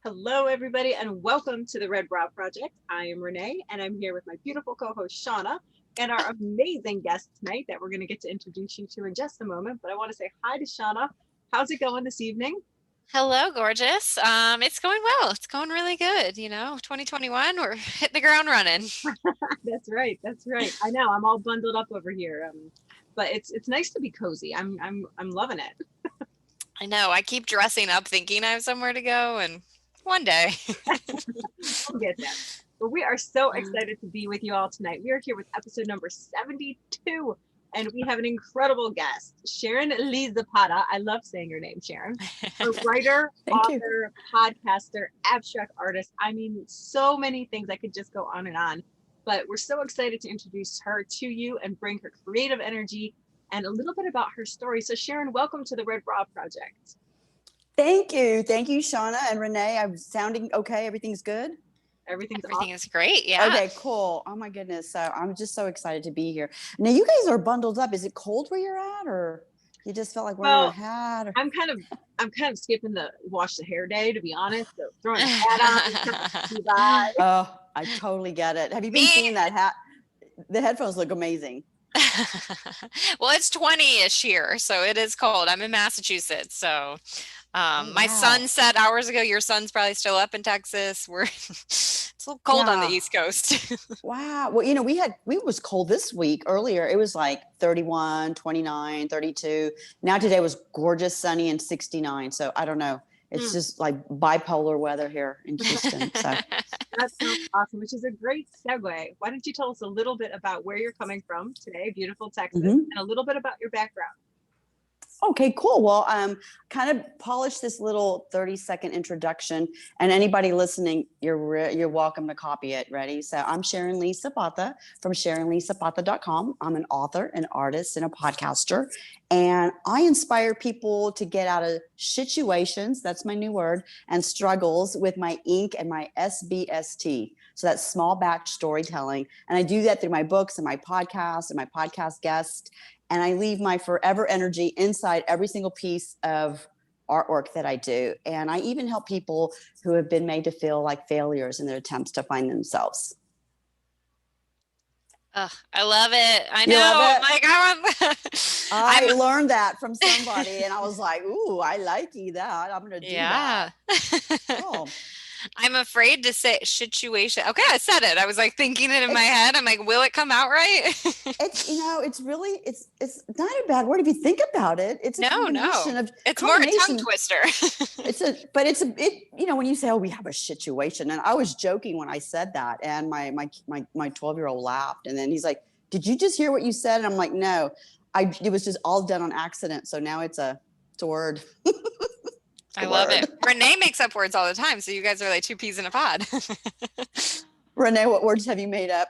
Hello, everybody, and welcome to the Red Bra Project. I am Renee, and I'm here with my beautiful co-host Shauna and our amazing guest tonight that we're going to get to introduce you to in just a moment. But I want to say hi to Shauna. How's it going this evening? Hello, gorgeous. It's going well. It's going really good. 2021, we're hitting the ground running. That's right. That's right. I know I'm all bundled up over here, but it's nice to be cozy. I'm loving it. I know. I keep dressing up thinking I have somewhere to go, and one day. We'll get that. But we are so excited to be with you all tonight. We are here with episode number 72, and we have an incredible guest, Sharon Lee Zapata. I love saying your name, Sharon. A writer, author, podcaster, abstract artist. I mean, so many things. I could just go on and on. But we're so excited to introduce her to you and bring her creative energy and a little bit about her story. So Sharon, welcome to the Red Bra Project. Thank you. Thank you, Shauna and Renee. I'm sounding okay. Everything's good? Everything awesome. is great. Yeah. Okay, cool. Oh my goodness. So I'm just so excited to be here. Now you guys are bundled up. Is it cold where you're at, or you just felt like wearing a hat? Or... I'm kind of skipping the wash the hair day, to be honest. So throwing a hat on. Oh, I totally get it. Have you been seeing that hat? The headphones look amazing. Well, it's 20-ish here, so it is cold. I'm in Massachusetts, so my sun set hours ago. Your sun's probably still up in Texas. It's a little cold on the East Coast. Wow. Well, it was cold this week. Earlier, it was like 31, 29, 32. Now today was gorgeous, sunny, and 69. So I don't know. It's just like bipolar weather here in Houston. So that sounds awesome, which is a great segue. Why don't you tell us a little bit about where you're coming from today, beautiful Texas, and a little bit about your background? Okay, cool. Well, kind of polish this little 30-second introduction, and anybody listening, you're welcome to copy it. Ready? So I'm Sharon Lee Zapata from SharonLeeZapata.com. I'm an author, an artist, and a podcaster, and I inspire people to get out of situations, that's my new word, and struggles with my ink and my SBST. So that's small batch storytelling. And I do that through my books and my podcast and my podcast guests. And I leave my forever energy inside every single piece of artwork that I do. And I even help people who have been made to feel like failures in their attempts to find themselves. I love it. I know. I learned that from somebody, and I was like, ooh, I like that. I'm going to do that. Cool. I'm afraid to say situation. Okay, I said it. I was like thinking it in my head. I'm like, will it come out right? It's really not a bad word if you think about it. It's a combination. It's more a tongue twister. When you say, oh, we have a situation, and I was joking when I said that, and my 12-year-old laughed, and then he's like, did you just hear what you said? And I'm like, no, it was just all done on accident. So now it's a word. I love it. Renee makes up words all the time, so you guys are like two peas in a pod. Renee, what words have you made up?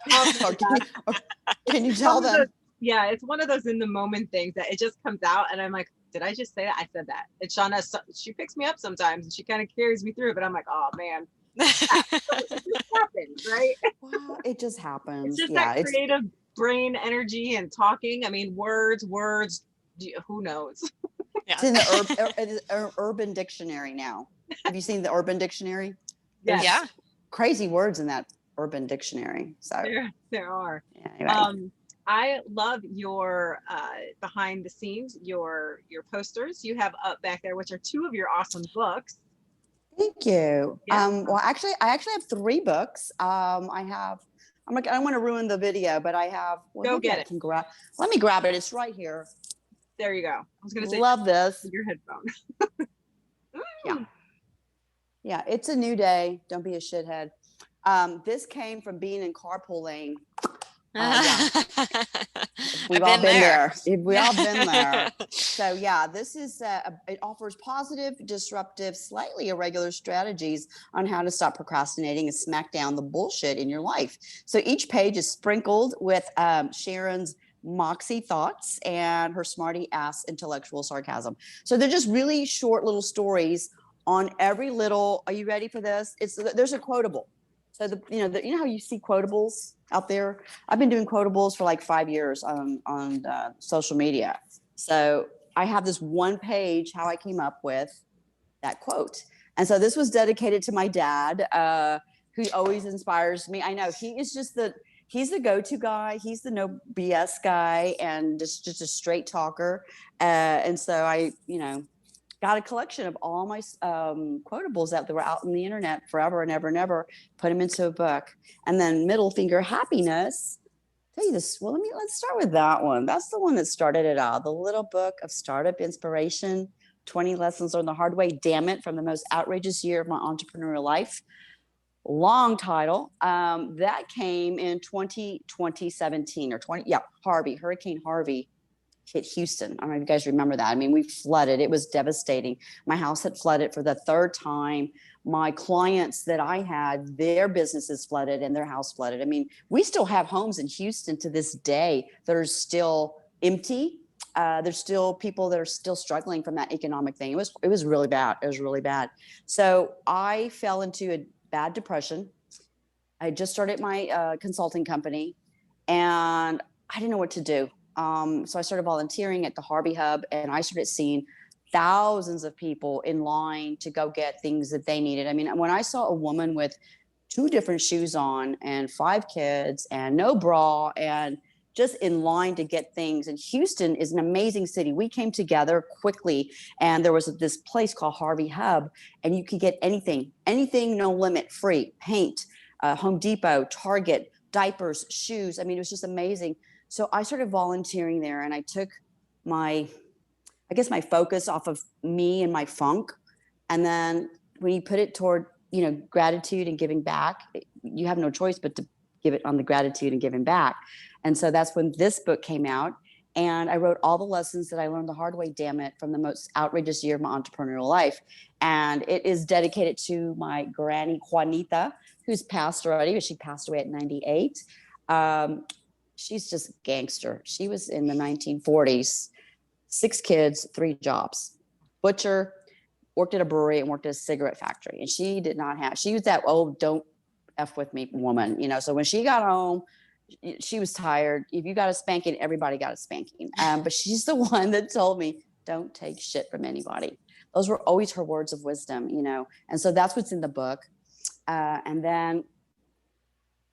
Can you tell them? It's one of those in the moment things that it just comes out, and I'm like, did I just say that? I said that. And Shauna, she picks me up sometimes, and she kind of carries me through, but I'm like, oh man, it just happens, right? Well, it just happens. It's just that creative brain energy and talking. I mean, words. Who knows? Yeah. It's in the Urban Dictionary now. Have you seen the Urban Dictionary? Yes. Yeah. Crazy words in that Urban Dictionary. So there are. Anyway. I love your behind the scenes, your posters you have up back there, which are two of your awesome books. Thank you. Yeah. Well, actually, I have 3 books. I don't want to ruin the video, but I have. Well, go get it. Let me grab it. It's right here. There you go. I was going to say, love this. Your headphone. Yeah. It's a new day. Don't be a shithead. This came from being in carpool lane. We've all been there. We've all been there. So this is, it offers positive, disruptive, slightly irregular strategies on how to stop procrastinating and smack down the bullshit in your life. So each page is sprinkled with Sharon's moxie thoughts and her smarty ass intellectual sarcasm. So they're just really short little stories on every little. Are you ready for this? There's a quotable. So you know how you see quotables out there? I've been doing quotables for like 5 years on social media. So I have this one page how I came up with that quote. And so this was dedicated to my dad, who always inspires me. I know he is he's the go-to guy. He's the no BS guy and just a straight talker. And so I, got a collection of all my quotables that were out on the internet forever and ever and ever, put them into a book. And then Middle Finger Happiness. Tell you this. Well, let's start with that one. That's the one that started it all. The little book of startup inspiration, 20 lessons learned the hard way. Damn it, from the most outrageous year of my entrepreneurial life. Long title. That came in 2017 or 20. Yeah, Hurricane Harvey hit Houston. I don't know if you guys remember that. I mean, we flooded. It was devastating. My house had flooded for the third time. My clients that I had, their businesses flooded and their house flooded. I mean, we still have homes in Houston to this day that are still empty. There's still people that are still struggling from that economic thing. It was really bad. It was really bad. So I fell into a bad depression. I just started my consulting company and I didn't know what to do. So I started volunteering at the Harvey Hub and I started seeing thousands of people in line to go get things that they needed. I mean, when I saw a woman with 2 different shoes on and 5 kids and no bra and just in line to get things. And Houston is an amazing city. We came together quickly and there was this place called Harvey Hub and you could get anything, no limit, free, paint, Home Depot, Target, diapers, shoes. I mean, it was just amazing. So I started volunteering there and I took my focus off of me and my funk. And then when you put it toward, gratitude and giving back, you have no choice but to give it on the gratitude and giving back. And so that's when this book came out. And I wrote all the lessons that I learned the hard way, damn it, from the most outrageous year of my entrepreneurial life. And it is dedicated to my granny, Juanita, who's passed already, but she passed away at 98. She's just gangster. She was in the 1940s, 6 kids, 3 jobs, butcher, worked at a brewery and worked at a cigarette factory. And she was that, don't F with me woman, so when she got home, she was tired. If you got a spanking, everybody got a spanking. But she's the one that told me, don't take shit from anybody. Those were always her words of wisdom, and so that's what's in the book. And then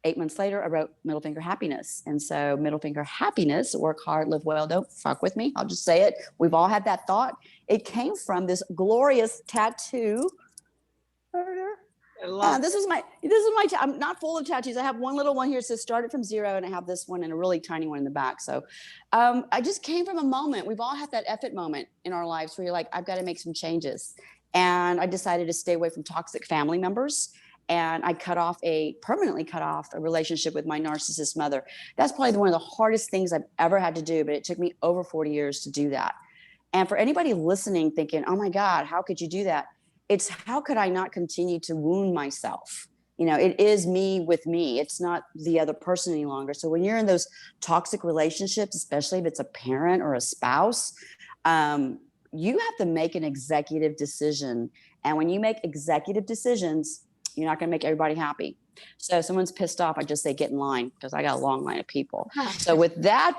8 months later, I wrote Middle Finger Happiness. And so Middle Finger Happiness, work hard, live well, don't fuck with me. I'll just say it. We've all had that thought. It came from this glorious tattoo. This is my, I'm not full of tattoos. I have one little one here that says started from zero. And I have this one and a really tiny one in the back. So I just came from a moment. We've all had that effort moment in our lives where you're like, I've got to make some changes. And I decided to stay away from toxic family members. And I permanently cut off a relationship with my narcissist mother. That's probably one of the hardest things I've ever had to do, but it took me over 40 years to do that. And for anybody listening thinking, oh my God, how could you do that? It's how could I not continue to wound myself? It is me with me. It's not the other person any longer. So when you're in those toxic relationships, especially if it's a parent or a spouse, you have to make an executive decision. And when you make executive decisions, you're not going to make everybody happy. So if someone's pissed off, I just say, get in line, because I got a long line of people. So with that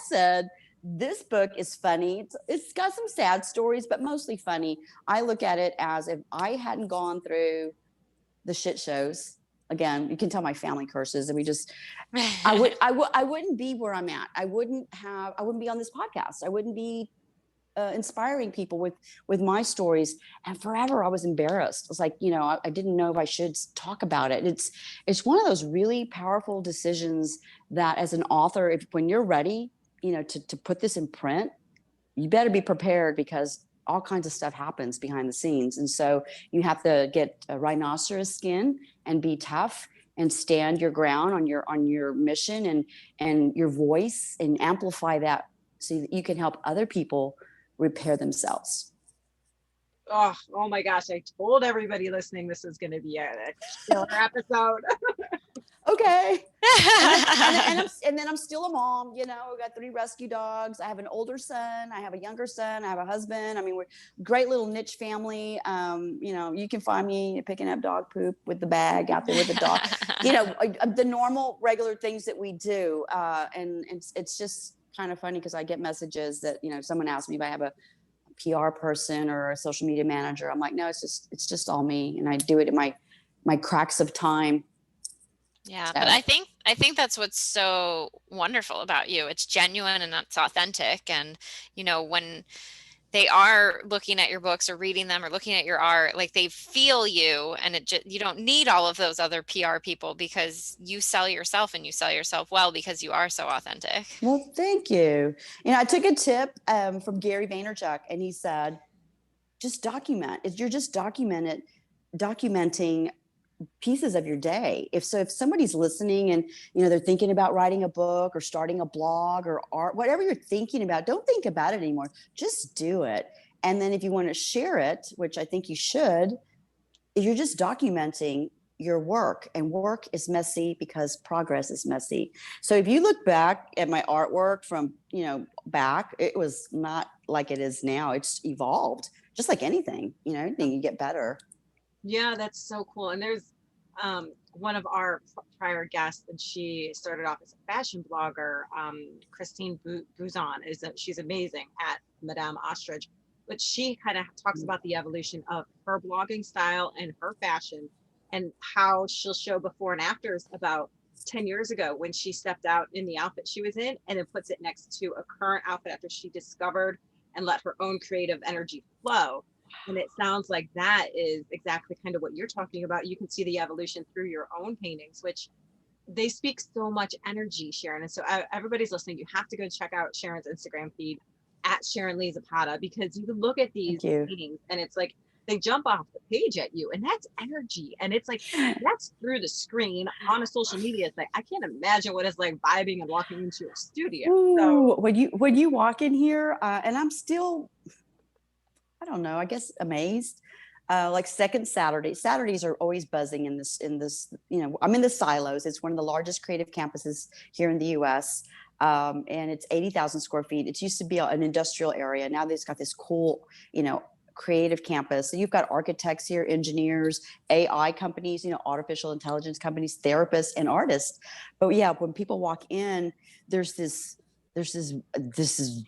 said, this book is funny. It's got some sad stories, but mostly funny. I look at it as if I hadn't gone through the shit shows. Again, you can tell my family curses, and I wouldn't be where I'm at. I wouldn't be on this podcast. I wouldn't be inspiring people with my stories. And forever I was embarrassed. It's like, I didn't know if I should talk about it. It's one of those really powerful decisions that as an author, when you're ready, to put this in print, you better be prepared, because all kinds of stuff happens behind the scenes. And so you have to get a rhinoceros skin and be tough and stand your ground on your mission and your voice, and amplify that so that you can help other people repair themselves. Oh my gosh, I told everybody listening this is going to be a killer episode. Okay. And then I'm still a mom, we got 3 rescue dogs. I have an older son, I have a younger son, I have a husband. I mean, we're a great little niche family. You can find me picking up dog poop with the bag out there with the dog, the normal regular things that we do. And it's just kind of funny because I get messages that, someone asked me if I have a PR person or a social media manager. I'm like, no, it's just all me. And I do it in my cracks of time. Yeah, So. but I think that's what's so wonderful about you. It's genuine and it's authentic. And, when they are looking at your books or reading them or looking at your art, like they feel you, and you don't need all of those other PR people, because you sell yourself, and you sell yourself well because you are so authentic. Well, thank you. I took a tip from Gary Vaynerchuk, and he said, just document. If you're just documenting pieces of your day. If somebody's listening and they're thinking about writing a book or starting a blog or art, whatever you're thinking about, don't think about it anymore. Just do it. And then if you want to share it, which I think you should, you're just documenting your work, and work is messy because progress is messy. So if you look back at my artwork from, back, it was not like it is now. It's evolved, just like anything, anything, you get better. Yeah, that's so cool. And there's one of our prior guests, and she started off as a fashion blogger. Christine Bouzon she's amazing at Madame Ostrich, but she kind of talks about the evolution of her blogging style and her fashion, and how she'll show before and afters about 10 years ago when she stepped out in the outfit she was in, and then puts it next to a current outfit after she discovered and let her own creative energy flow. And it sounds like that is exactly kind of what you're talking about. You can see the evolution through your own paintings, which they speak so much energy, Sharon. And so everybody's listening, you have to go check out Sharon's Instagram feed at Sharon Lee Zapata, because you can look at these paintings and it's like they jump off the page at you, and that's energy. And it's like, that's through the screen on a social media. It's like, I can't imagine what it's like vibing and walking into a studio. Ooh, so when you walk in here, and I'm still, I don't know, I guess amazed. Like second Saturdays are always buzzing in this, I'm in the Silos. It's one of the largest creative campuses here in the US. And it's 80,000 square feet. It used to be an industrial area. Now they've got this cool, creative campus. So you've got architects here, engineers, AI companies, artificial intelligence companies, therapists, and artists. But yeah, when people walk in, there's this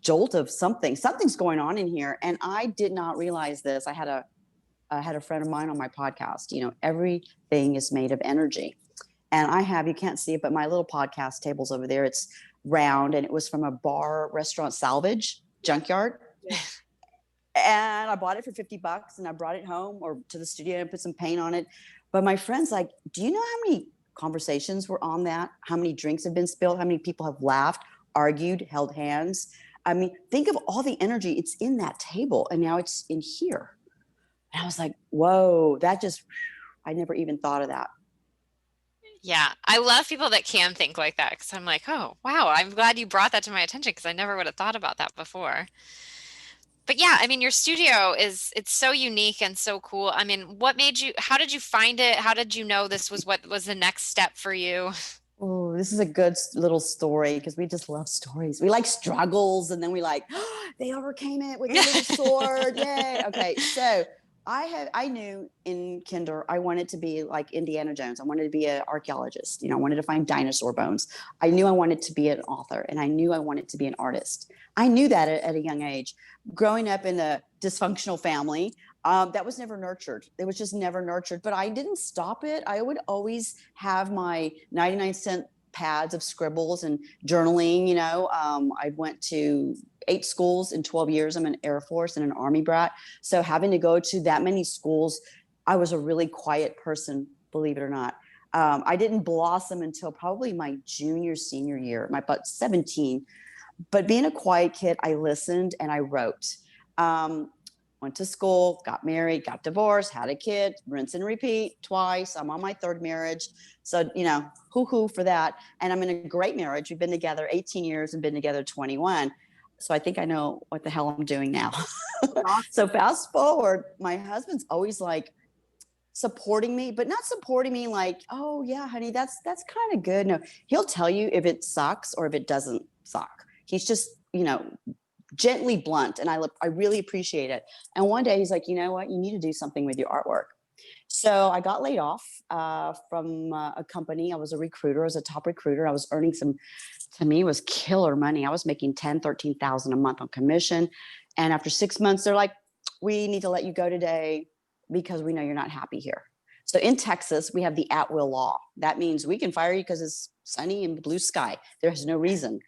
jolt of something's going on in here. And I did not realize this. I had a friend of mine on my podcast. Everything is made of energy. And you can't see it, but my little podcast table's over there. It's round, and it was from a bar restaurant salvage junkyard. Yeah. And I bought it for $50, and I brought it home or to the studio and put some paint on it. But my friend's like, do you know how many conversations were on that? How many drinks have been spilled? How many people have laughed, argued, held hands? I mean, think of all the energy. It's in that table, and now it's in here. And I was like, whoa, I never even thought of that. Yeah, I love people that can think like that, because I'm like, oh, wow, I'm glad you brought that to my attention, because I never would have thought about that before. But yeah, I mean, your studio it's so unique and so cool. I mean, how did you find it? How did you know this was what was the next step for you? Oh, this is a good little story, because we just love stories. We like struggles, and then we like, they overcame it with a little sword. Yay. Okay. So I knew in kinder, I wanted to be like Indiana Jones. I wanted to be an archaeologist. I wanted to find dinosaur bones. I knew I wanted to be an author, and I knew I wanted to be an artist. I knew that at a young age. Growing up in a dysfunctional family, that was never nurtured. It was just never nurtured, but I didn't stop it. I would always have my 99-cent pads of scribbles and journaling. I went to 8 schools in 12 years. I'm an Air Force and an Army brat. So having to go to that many schools, I was a really quiet person, believe it or not. I didn't blossom until probably my senior year, my about 17. But being a quiet kid, I listened and I wrote. Went to school, got married, got divorced, had a kid, rinse and repeat twice. I'm on my 3rd marriage. So, hoo-hoo for that. And I'm in a great marriage. We've been together 18 years and been together 21. So I think I know what the hell I'm doing now. So fast forward, my husband's always like supporting me, but not supporting me like, oh yeah, honey, that's kind of good. No, he'll tell you if it sucks or if it doesn't suck. He's just, gently blunt. And I really appreciate it. And one day he's like, you know what, you need to do something with your artwork. So I got laid off from a company. I was a recruiter. I was a top recruiter. I was earning to me, it was killer money. I was making $10,000, $13,000 a month on commission. And after 6 months, they're like, we need to let you go today because we know you're not happy here. So in Texas, we have the at-will law. That means we can fire you because it's sunny and blue sky. There's no reason.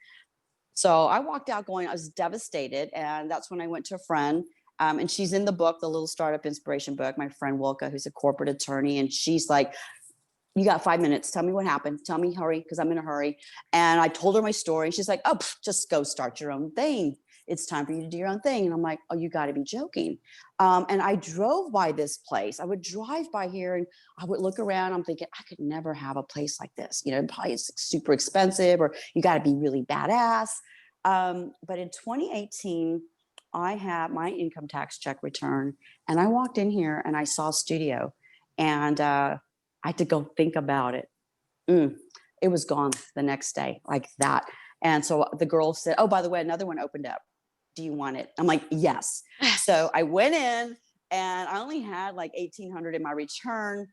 So I walked out going, I was devastated. And that's when I went to a friend. And she's in the book, the Little Startup Inspiration book, my friend Wilka, who's a corporate attorney. And she's like, you got 5 minutes. Tell me what happened. Tell me, hurry, because I'm in a hurry. And I told her my story. She's like, oh, just go start your own thing. It's time for you to do your own thing. And I'm like, oh, you got to be joking. And I drove by this place. I would drive by here and I would look around. I'm thinking, I could never have a place like this. You know, probably it's super expensive or you got to be really badass. But in 2018, I had my income tax check return and I walked in here and I saw a studio and I had to go think about it. It was gone the next day like that. And so the girl said, oh, by the way, another one opened up. Do you want it? I'm like, yes. So I went in and I only had like 1,800 in my return.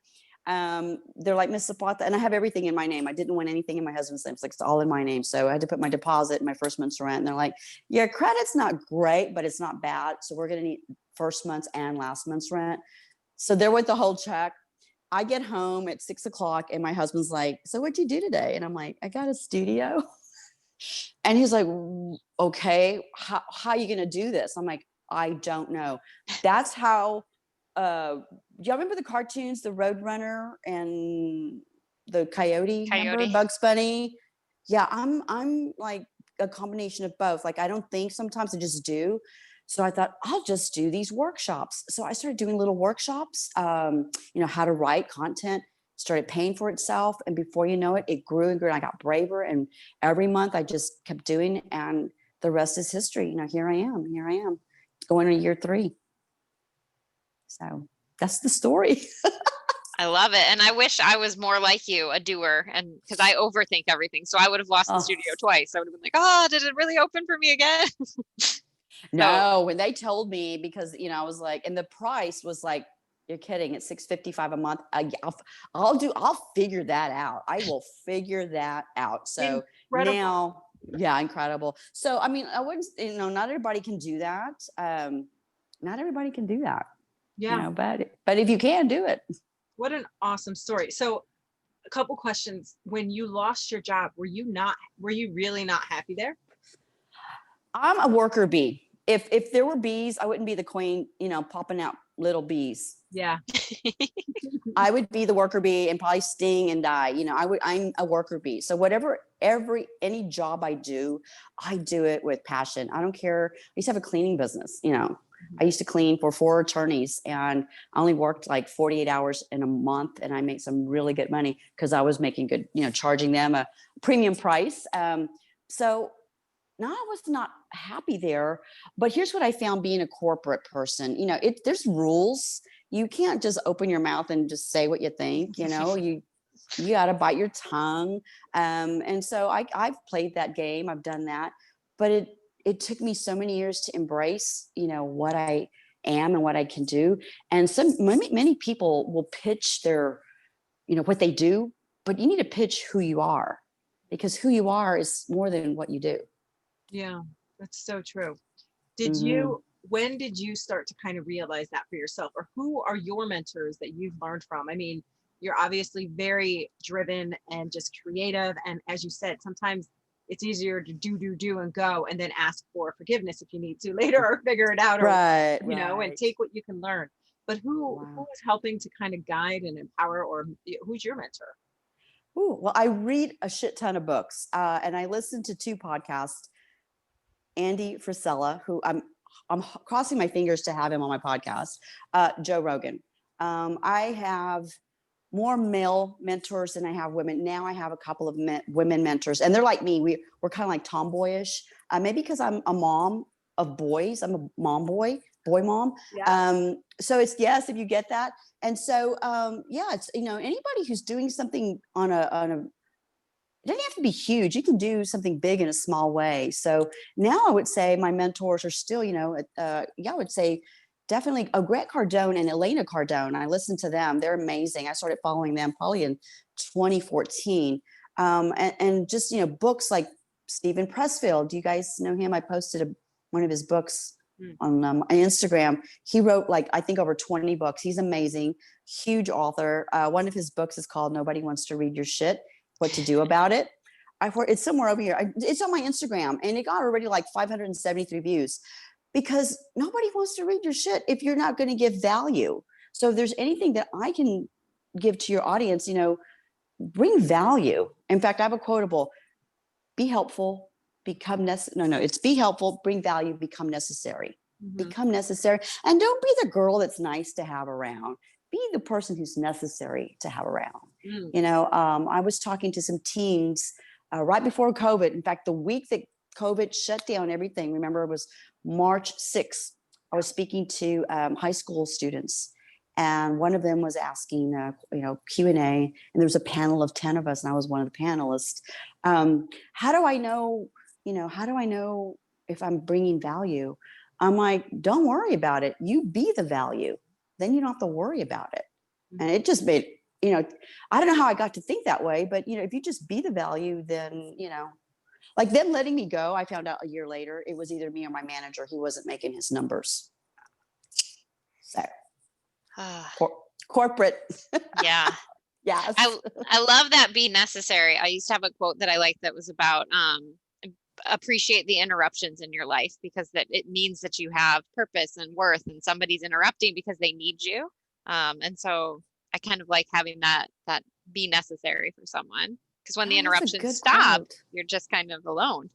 They're like, Miss Zapata, and I have everything in my name. I didn't want anything in my husband's name. It's like, it's all in my name. So I had to put my deposit, my first month's rent. And they're like, your credit's not great, but it's not bad. So we're going to need first month's and last month's rent. So there went the whole check. I get home at 6 o'clock and my husband's like, so what'd you do today? And I'm like, I got a studio. And he's like, okay, how are you going to do this? I'm like, I don't know. That's how, do y'all remember the cartoons, the Roadrunner and the Coyote? Remember Bugs Bunny? Yeah, I'm like a combination of both. Like, I don't think sometimes, I just do. So I thought I'll just do these workshops. So I started doing little workshops, you know, how to write content, started paying for itself. And before you know it, it grew and grew. And I got braver. And every month I just kept doing it. And the rest is history. You know, here I am going to year 3. So that's the story. I love it. And I wish I was more like you, a doer, and because I overthink everything. So I would have lost the studio twice. I would have been like, oh, did it really open for me again? No, when they told me, because, you know, I was like, and the price was like, you're kidding, it's $655 a month. I'll figure that out. I will figure that out. So incredible. Now, yeah, incredible. So, I mean, I wouldn't, you know, not everybody can do that. Not everybody can do that. Yeah. You know, but if you can do it. What an awesome story. So a couple questions. When you lost your job, were you really not happy there? I'm a worker bee. If there were bees, I wouldn't be the queen, you know, popping out little bees. Yeah. I would be the worker bee and probably sting and die. You know, I'm a worker bee. So any job I do it with passion. I don't care. I used to have a cleaning business, you know. I used to clean for 4 attorneys and I only worked like 48 hours in a month and I made some really good money because I was making good, you know, charging them a premium price. So now I was not happy there, but here's what I found being a corporate person. You know, there's rules. You can't just open your mouth and just say what you think, you know, you got to bite your tongue. And so I've played that game. I've done that, but it took me so many years to embrace, you know, what I am and what I can do. And many people will pitch their, you know, what they do, but you need to pitch who you are, because who you are is more than what you do. Yeah, that's so true. When did you start to kind of realize that for yourself, or who are your mentors that you've learned from? I mean, you're obviously very driven and just creative. And as you said, sometimes it's easier to do and go and then ask for forgiveness if you need to later or figure it out, or, you know, and take what you can learn. But who is helping to kind of guide and empower, or who's your mentor? Ooh, well, I read a shit ton of books and I listen to 2 podcasts. Andy Frisella, who I'm crossing my fingers to have him on my podcast, Joe Rogan. I have more male mentors than I have women. Now I have a couple of women mentors, and they're like me. We're kind of like tomboyish, maybe because I'm a mom of boys. I'm a boy mom. Yeah. So it's yes, if you get that. And so, it's, you know, anybody who's doing something on a it doesn't have to be huge. You can do something big in a small way. So now I would say my mentors are still, you know, I would say definitely Grant Cardone and Elena Cardone. I listened to them. They're amazing. I started following them probably in 2014. And just, you know, books like Stephen Pressfield. Do you guys know him? I posted one of his books on my Instagram. He wrote like, I think over 20 books. He's amazing, huge author. One of his books is called Nobody Wants to Read Your Shit, What to Do About It. It's somewhere over here. It's on my Instagram, and it got already like 573 views, because nobody wants to read your shit if you're not going to give value. So if there's anything that I can give to your audience, bring value. In fact, I have a quotable: be helpful, become necessary. No, it's be helpful, bring value, become necessary. Become necessary. And don't be the girl that's nice to have around. Be the person who's necessary to have around. I was talking to some teens right before COVID. In fact, the week that COVID shut down everything, remember, it was March 6th. I was speaking to high school students, and one of them was asking, Q&A, and there was a panel of 10 of us, and I was one of the panelists. How do I know if I'm bringing value? I'm like, don't worry about it. You be the value. Then you don't have to worry about it. And it just made, I don't know how I got to think that way, but, if you just be the value, then, like them letting me go, I found out a year later, it was either me or my manager. He wasn't making his numbers. So corporate. Yeah. Yes. I love that, be necessary. I used to have a quote that I liked that was about appreciate the interruptions in your life, because that it means that you have purpose and worth, and somebody's interrupting because they need you. And so I kind of like having that be necessary for someone, because when the interruptions stop, you're just kind of alone.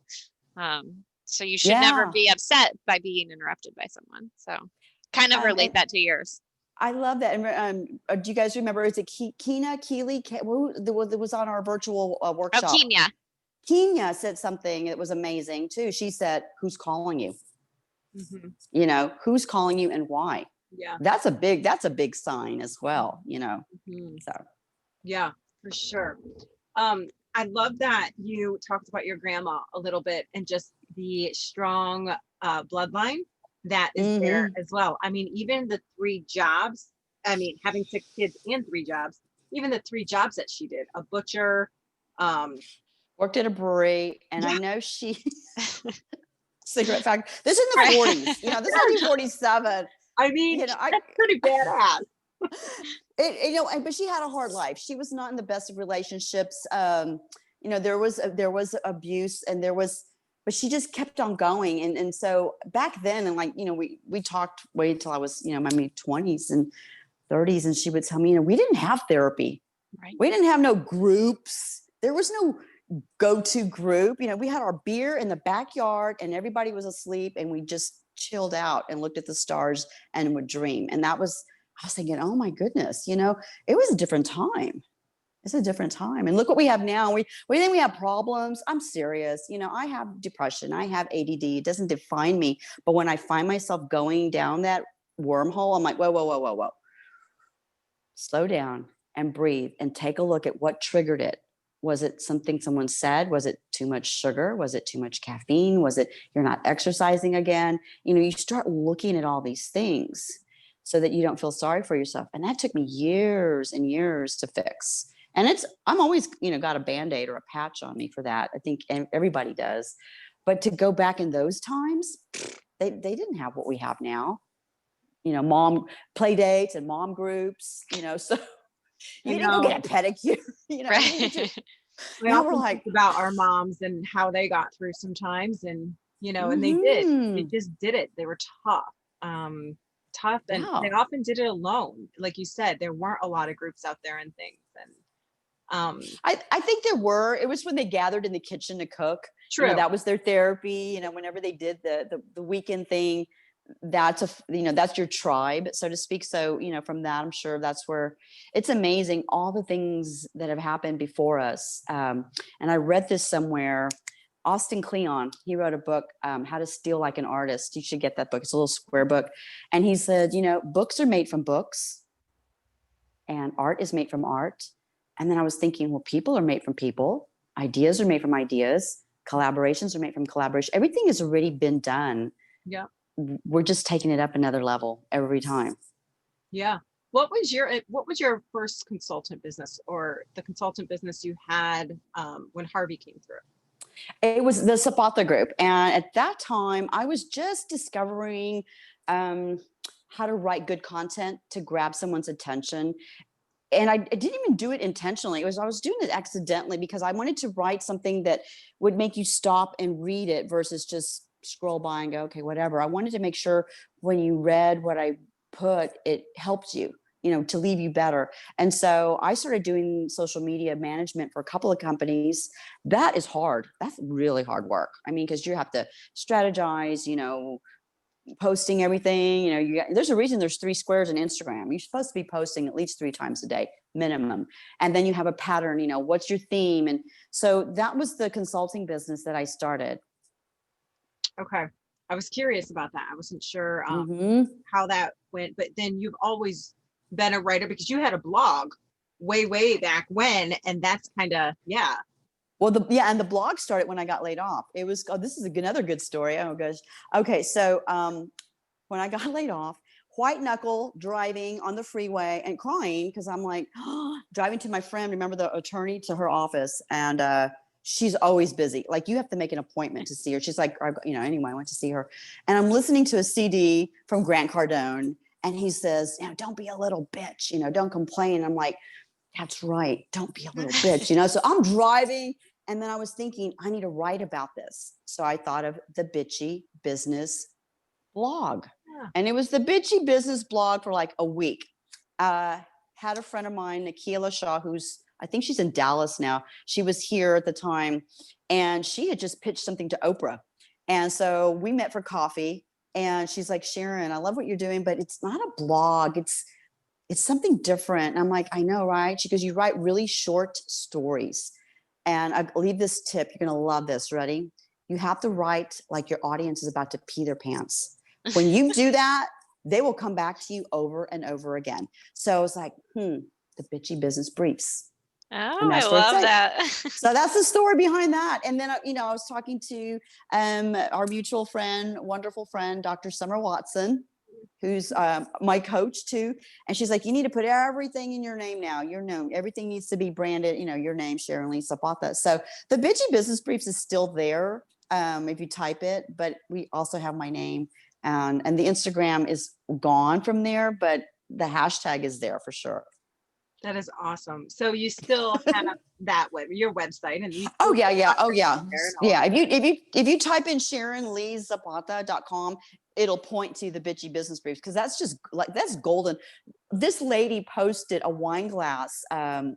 So you should never be upset by being interrupted by someone. So kind of relate that to yours. I love that. And do you guys remember, is it Keena Keeley that was on our virtual workshop? Oh, Kenya. Kenya said something that was amazing too. She said, who's calling you? Who's calling you and why? Yeah. That's a big sign as well, So. Yeah, for sure. I love that you talked about your grandma a little bit, and just the strong bloodline that is there as well. I mean, even the 3 jobs, having 6 kids and 3 jobs, even the 3 jobs that she did, a butcher, worked at a brewery, and I know she cigarette factory. This is in the 40s. This is 1947. I mean, that's pretty badass. But she had a hard life. She was not in the best of relationships. There was abuse, but she just kept on going. And so back then, and we talked way until I was, my mid-20s and 30s, and she would tell me, we didn't have therapy. Right. We didn't have no groups. There was no go-to group. We had our beer in the backyard, and everybody was asleep, and we just chilled out and looked at the stars and would dream. And I was thinking, oh my goodness, it was a different time. It's a different time. And look what we have now. We think we have problems. I'm serious. I have depression. I have ADD. It doesn't define me. But when I find myself going down that wormhole, I'm like, whoa. Slow down and breathe and take a look at what triggered it. Was it something someone said? Was it too much sugar? Was it too much caffeine? Was it you're not exercising again? You start looking at all these things so that you don't feel sorry for yourself. And that took me years and years to fix. And I'm always, got a Band-Aid or a patch on me for that. I think everybody does. But to go back in those times, they didn't have what we have now. Mom play dates and mom groups, so you didn't go get a pedicure, Right. We often think about our moms and how they got through sometimes, and and they just did it. They were tough, and they often did it alone. Like you said, there weren't a lot of groups out there and things. And I think there were. It was when they gathered in the kitchen to cook. True. That was their therapy. Whenever they did the weekend thing, that's that's your tribe, so to speak. So from that, I'm sure that's where it's amazing all the things that have happened before us. And I read this somewhere. Austin Kleon, he wrote a book, How to Steal Like an Artist. You should get that book. It's a little square book. And he said, books are made from books, and art is made from art. And then I was thinking, well, people are made from people, ideas are made from ideas, collaborations are made from collaboration. Everything has already been done. Yeah. We're just taking it up another level every time. Yeah. What was your first consultant business, or the consultant business you had when Harvey came through? It was the Zapata group. And at that time, I was just discovering how to write good content to grab someone's attention. And I didn't even do it intentionally. I was doing it accidentally because I wanted to write something that would make you stop and read it versus just scroll by and go, okay, whatever. I wanted to make sure when you read what I put, it helped you, to leave you better. And so I started doing social media management for a couple of companies. That is hard. That's really hard work. I mean, because you have to strategize, posting everything, there's a reason there's 3 squares in Instagram. You're supposed to be posting at least 3 times a day minimum. And then you have a pattern, what's your theme? And so that was the consulting business that I started. Okay. I was curious about that. I wasn't sure how that went, but then you've always been a writer because you had a blog way back when. And that's kind of, yeah. Well, and the blog started when I got laid off. It was, this is another good story. Oh gosh. Okay. So when I got laid off, white knuckle driving on the freeway and crying because I'm like, driving to my friend, remember the attorney, to her office. And she's always busy. Like you have to make an appointment to see her. She's like, anyway, I went to see her. And I'm listening to a CD from Grant Cardone. And he says, don't be a little bitch, don't complain. I'm like, that's right. Don't be a little bitch, So I'm driving. And then I was thinking, I need to write about this. So I thought of the Bitchy Business blog. Yeah. And it was the Bitchy Business blog for like a week. Had a friend of mine, Nikhila Shah, I think she's in Dallas now. She was here at the time. And she had just pitched something to Oprah. And so we met for coffee. And she's like, Sharon, I love what you're doing, but it's not a blog. It's something different. And I'm like, I know, right? She goes, you write really short stories. And I'll leave this tip. You're going to love this. Ready? You have to write like your audience is about to pee their pants. When you do that, they will come back to you over and over again. So it's like, the Bitchy Business Briefs. Oh, I love that. So that's the story behind that. And then, I was talking to our mutual friend, wonderful friend, Dr. Summer Watson, who's my coach too. And she's like, you need to put everything in your name now. Your name, everything needs to be branded, your name, Sharon Lee Zapata. So the Bitchy Business Briefs is still there if you type it, but we also have my name. And the Instagram is gone from there, but the hashtag is there for sure. That is awesome. So you still have that your website, and you yeah. If you type in SharonLeeZapata.com, it'll point to the Bitchy Business Briefs because that's golden. This lady posted a wine glass.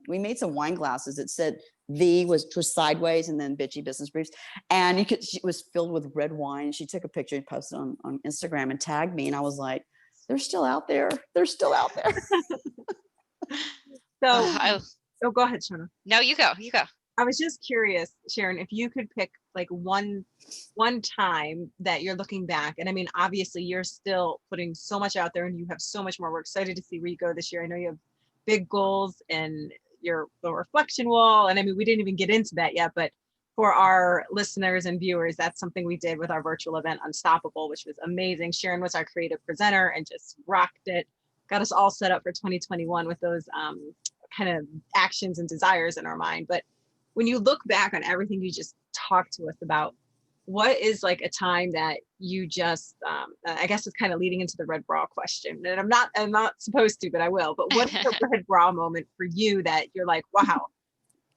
We made some wine glasses. It said was sideways and then Bitchy Business Briefs, and it was filled with red wine. She took a picture and posted on Instagram and tagged me, and I was like, they're still out there. They're still out there. So, go ahead, Shona. No, you go. I was just curious, Sharon, if you could pick like one time that you're looking back, and I mean, obviously you're still putting so much out there and you have so much more. We're excited to see where you go this year. I know you have big goals and the reflection wall. And I mean, we didn't even get into that yet, but for our listeners and viewers, that's something we did with our virtual event, Unstoppable, which was amazing. Sharon was our creative presenter and just rocked it. Got us all set up for 2021 with those kind of actions and desires in our mind. But when you look back on everything you just talked to us about, what is like a time that you just, I guess it's kind of leading into the red bra question, and I'm not supposed to, but I will. But what is the red bra moment for you that you're like, wow,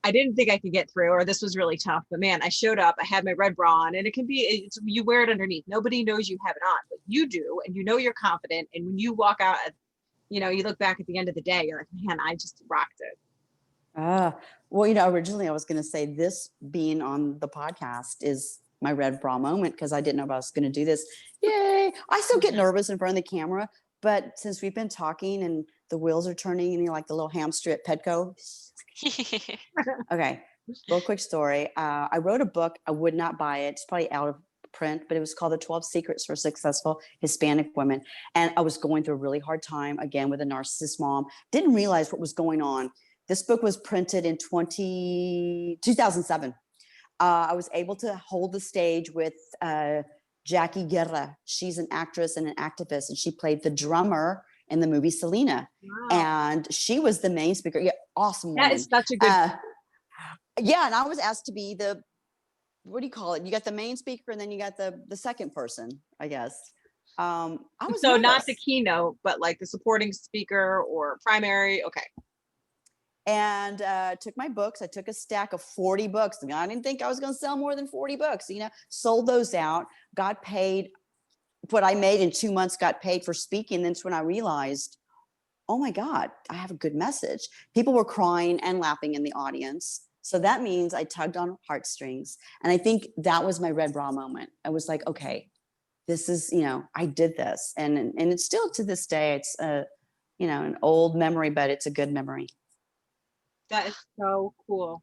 I didn't think I could get through, or this was really tough, but man, I showed up, I had my red bra on, and it can be, you wear it underneath. Nobody knows you have it on, but you do, and you're confident. And when you walk out, you look back at the end of the day, you're like, man, I just rocked it. Well, originally I was going to say this being on the podcast is my red bra moment because I didn't know if I was going to do this. Yay. I still get nervous in front of the camera, but since we've been talking and the wheels are turning and like the little hamster at Petco. Okay. Real quick story. I wrote a book. I would not buy it. It's probably out of print, but it was called The 12 Secrets for Successful Hispanic Women. And I was going through a really hard time again with a narcissist mom. Didn't realize what was going on. This book was printed in 2007. I was able to hold the stage with Jackie Guerra. She's an actress and an activist, and she played the drummer in the movie Selena. Wow. And she was the main speaker. Yeah, awesome woman. That is such a good. Yeah, and I was asked to be the what do you call it? You got the main speaker and then you got the second person, I guess. I was So not nervous. the keynote, but like the supporting speaker or primary. Okay. And took my books. I took a stack of 40 books. I didn't think I was going to sell more than 40 books. Sold those out, got paid. What I made in 2 months got paid for speaking. That's when I realized, oh my God, I have a good message. People were crying and laughing in the audience. So that means I tugged on heartstrings. And I think that was my red bra moment. I was like, okay, this is, I did this. And it's still to this day, it's an old memory, but it's a good memory. That is so cool.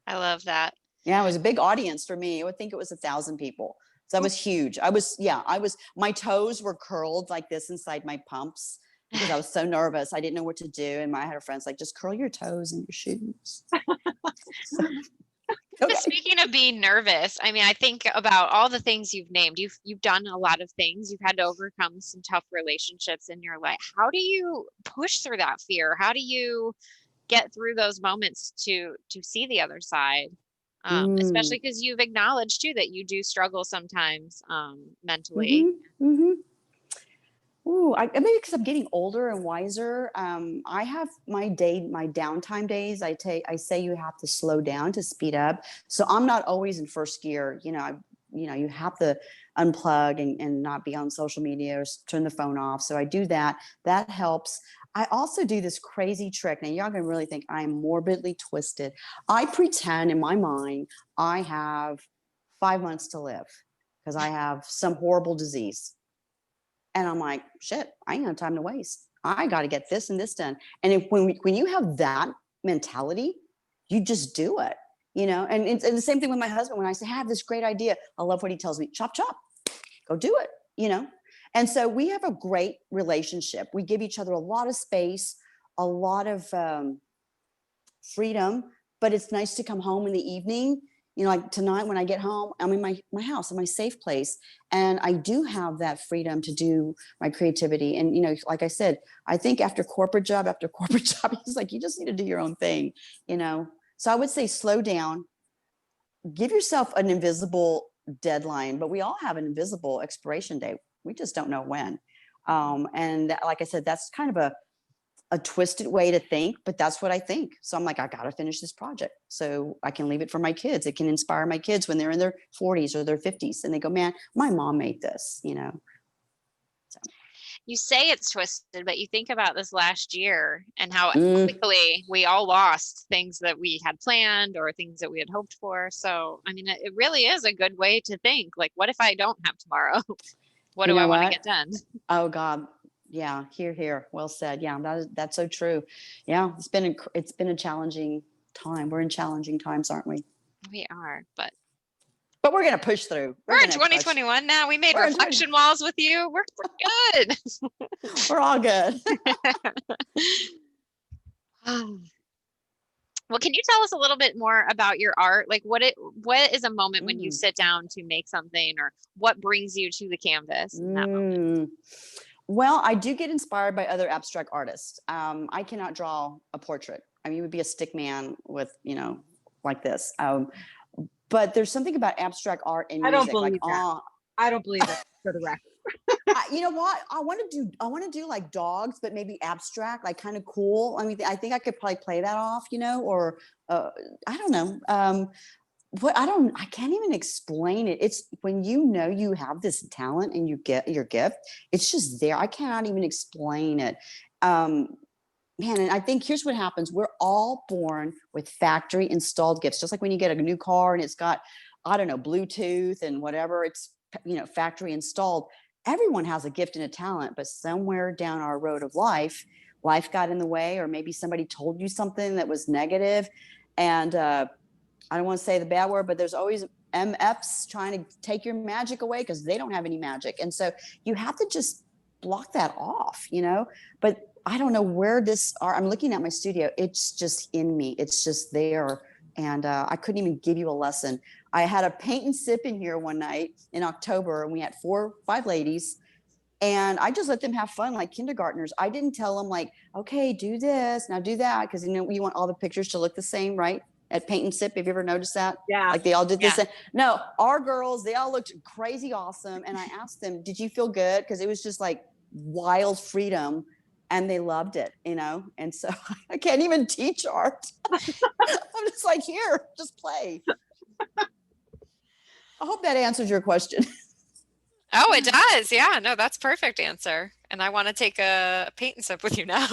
I love that. Yeah, it was a big audience for me. I would think it was 1,000 people. So that was huge. My toes were curled like this inside my pumps because I was so nervous. I didn't know what to do. And I had a friend's like, just curl your toes in your shoes. Okay. Speaking of being nervous, I mean, I think about all the things you've named. You've done a lot of things. You've had to overcome some tough relationships in your life. How do you push through that fear? How do you get through those moments to see the other side? Especially because you've acknowledged too that you do struggle sometimes mentally. Ooh, maybe because I'm getting older and wiser. I have my downtime days. I say you have to slow down to speed up. So I'm not always in first gear. You have to unplug and not be on social media or turn the phone off. So I do that. That helps. I also do this crazy trick. Now y'all gonna really think I'm morbidly twisted. I pretend in my mind I have 5 months to live because I have some horrible disease. And I'm like, shit, I ain't got time to waste. I got to get this and this done. And when you have that mentality, you just do it, and it's the same thing with my husband. When I say, I have this great idea, I love what he tells me, chop, chop, go do it, And so we have a great relationship. We give each other a lot of space, a lot of freedom, but it's nice to come home in the evening. Like tonight when I get home, I'm in my house, in my safe place. And I do have that freedom to do my creativity. And, like I said, I think after corporate job, he's like, you just need to do your own thing, So I would say slow down, give yourself an invisible deadline, but we all have an invisible expiration date. We just don't know when. And like I said, that's kind of a twisted way to think, but that's what I think. So I'm like, I got to finish this project so I can leave it for my kids. It can inspire my kids when they're in their 40s or their 50s. And they go, man, my mom made this, So. You say it's twisted, but you think about this last year and how quickly we all lost things that we had planned or things that we had hoped for. So, I mean, it really is a good way to think. Like, what if I don't have tomorrow? What do I want to get done? Oh, God. Yeah, here. Well said. Yeah, that's so true. Yeah, it's been a challenging time. We're in challenging times, aren't we? We are, but we're gonna push through. We're in 2021 now. We made reflection walls with you. We're good. We're all good. Well, can you tell us a little bit more about your art? Like what is a moment when you sit down to make something, or what brings you to the canvas in that moment? Well, I do get inspired by other abstract artists. I cannot draw a portrait. I mean, it would be a stick man with, like this. But there's something about abstract art and music. I don't believe that. I don't believe it, for the record. You know what? I want to do like dogs, but maybe abstract, like kind of cool. I mean, I think I could probably play that off, or I don't know. I can't even explain it. It's when you have this talent and you get your gift, it's just there. I cannot even explain it. Man, and I think here's what happens. We're all born with factory installed gifts, just like when you get a new car and it's got, I don't know, Bluetooth and whatever, it's, factory installed. Everyone has a gift and a talent, but somewhere down our road of life got in the way, or maybe somebody told you something that was negative. And I don't want to say the bad word, but there's always MFs trying to take your magic away because they don't have any magic. And so you have to just block that off, but I don't know where I'm looking at my studio. It's just in me. It's just there. And I couldn't even give you a lesson. I had a paint and sip in here one night in October, and we had 5 ladies, and I just let them have fun like kindergartners. I didn't tell them like, okay, do this, now do that. Because, you want all the pictures to look the same, right? at Paint and Sip. Have you ever noticed that? Yeah. Like they all did this. Yeah. No, our girls, they all looked crazy awesome. And I asked them, did you feel good? Because it was just like wild freedom. And they loved it, you know? And so I can't even teach art. I'm just like, here, just play. I hope that answers your question. Oh, it does. Yeah, no, that's perfect answer. And I want to take a paint and sip with you now.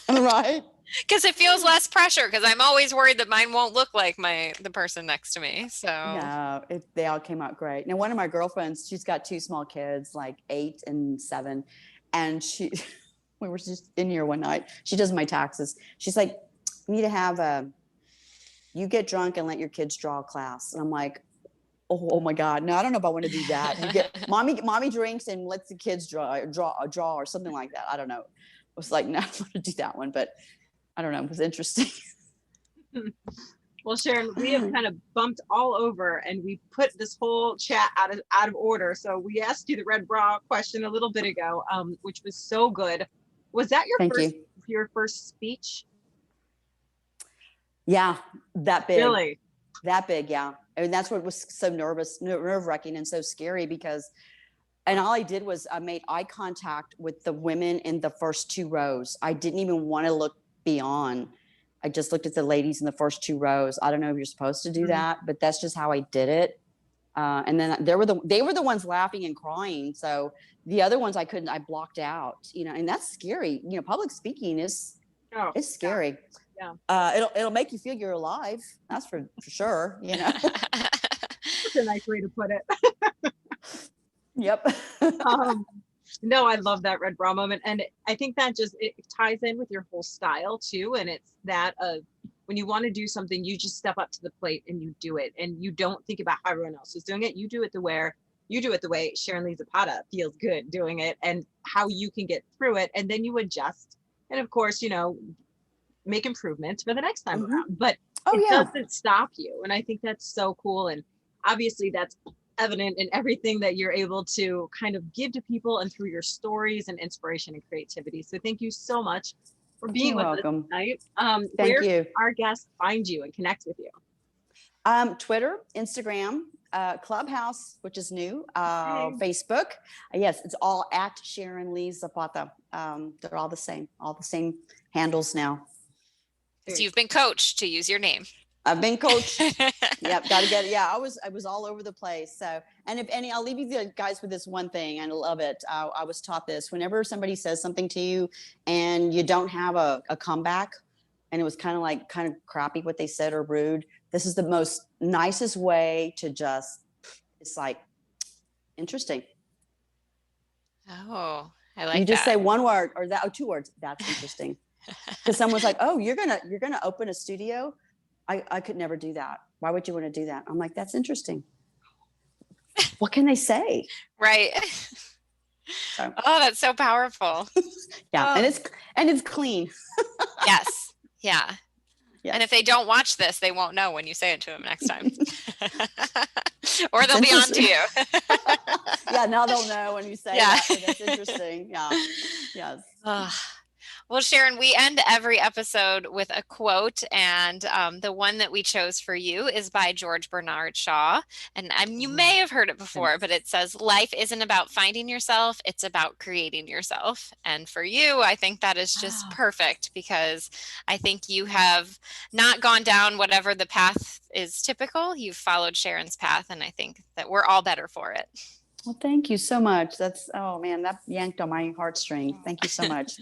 Right. Because it feels less pressure, because I'm always worried that mine won't look like the person next to me. So No, they all came out great. Now, one of my girlfriends, she's got two small kids, like 8 and 7. And we were just in here one night. She does my taxes. She's like, you need to have you get drunk and let your kids draw class. And I'm like, oh my God. No, I don't know if I want to do that. You get mommy drinks and lets the kids draw or something like that. I don't know. I was like, no, I don't want to do that one, but I don't know. It was interesting. Well, Sharon, we have kind of bumped all over and we put this whole chat out of order. So we asked you the red bra question a little bit ago, which was so good. Was that your first speech? Yeah, that big. Really? That big, yeah. I mean, that's what was so nerve-wracking and so scary because, and all I did was I made eye contact with the women in the first 2 rows. I didn't even want to look beyond. I just looked at the ladies in the first 2 rows. I don't know if you're supposed to do that, but that's just how I did it. And then they were the ones laughing and crying. So the other ones I blocked out, you know, and that's scary. You know, public speaking is scary. Yeah. It'll make you feel you're alive. That's for sure. You know, that's a nice way to put it. Yep. No, I love that red bra moment. And I think that it ties in with your whole style too. And it's that when you want to do something, you just step up to the plate and you do it. And you don't think about how everyone else is doing it. You do it the way Sharon Lee Zapata feels good doing it and how you can get through it. And then you adjust. And of course, you know, make improvements for the next time around. But it doesn't stop you. And I think that's so cool. And obviously that's evident in everything that you're able to kind of give to people and through your stories and inspiration and creativity. So thank you so much for being with us tonight. Where can our guests find you and connect with you? Twitter, Instagram, Clubhouse, which is new, Facebook. Yes, it's all at Sharon Lee Zapata. They're all the same handles now. So you've been coached to use your name. I've been coached. Yep, got to get it. Yeah, I was all over the place. So, and I'll leave you guys with this one thing. I love it. I was taught this. Whenever somebody says something to you and you don't have a comeback, and it was kind of crappy what they said or rude, this is the most nicest way to it's like interesting. Oh, I like that. You just say one word or 2 words. That's interesting. Because someone's like, oh, you're gonna open a studio. I could never do that. Why would you want to do that? I'm like, that's interesting. What can they say? Right. So. Oh, that's so powerful. Yeah. Oh. And it's clean. Yes. Yeah. Yes. And if they don't watch this, they won't know when you say it to them next time. Or they'll be on to you. Yeah, now they'll know when you say that. So that's interesting. Yeah. Yes. Well, Sharon, we end every episode with a quote, and the one that we chose for you is by George Bernard Shaw. And you may have heard it before, but it says, life isn't about finding yourself, it's about creating yourself. And for you, I think that is just perfect, because I think you have not gone down whatever the path is typical. You've followed Sharon's path, and I think that we're all better for it. Well, thank you so much. That's, oh man, that yanked on my heartstring. Thank you so much.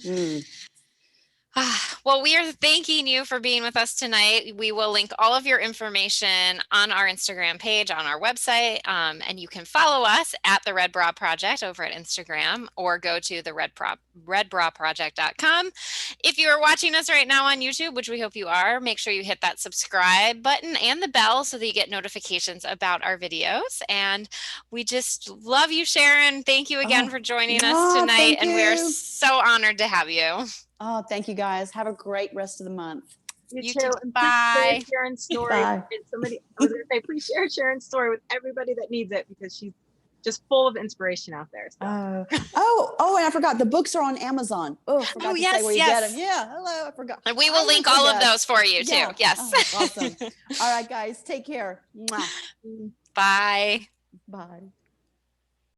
Well, we are thanking you for being with us tonight. We will link all of your information on our Instagram page, on our website, and you can follow us at the Red Bra Project over at Instagram, or go to the redbraproject.com. If you are watching us right now on YouTube, which we hope you are, make sure you hit that subscribe button and the bell so that you get notifications about our videos. And we just love you, Sharon. Thank you again for joining us tonight. And we're so honored to have you. Oh, thank you guys. Have a great rest of the month. You too. Bye. Please share Sharon's story. Bye. I was going to say, please share Sharon's story with everybody that needs it, because she's just full of inspiration out there. So. And I forgot the books are on Amazon. I forgot to say where you get them. Yeah, hello, I forgot. And we will link all of those for you too. Yes. Awesome. All right, guys, take care. Mwah. Bye. Bye.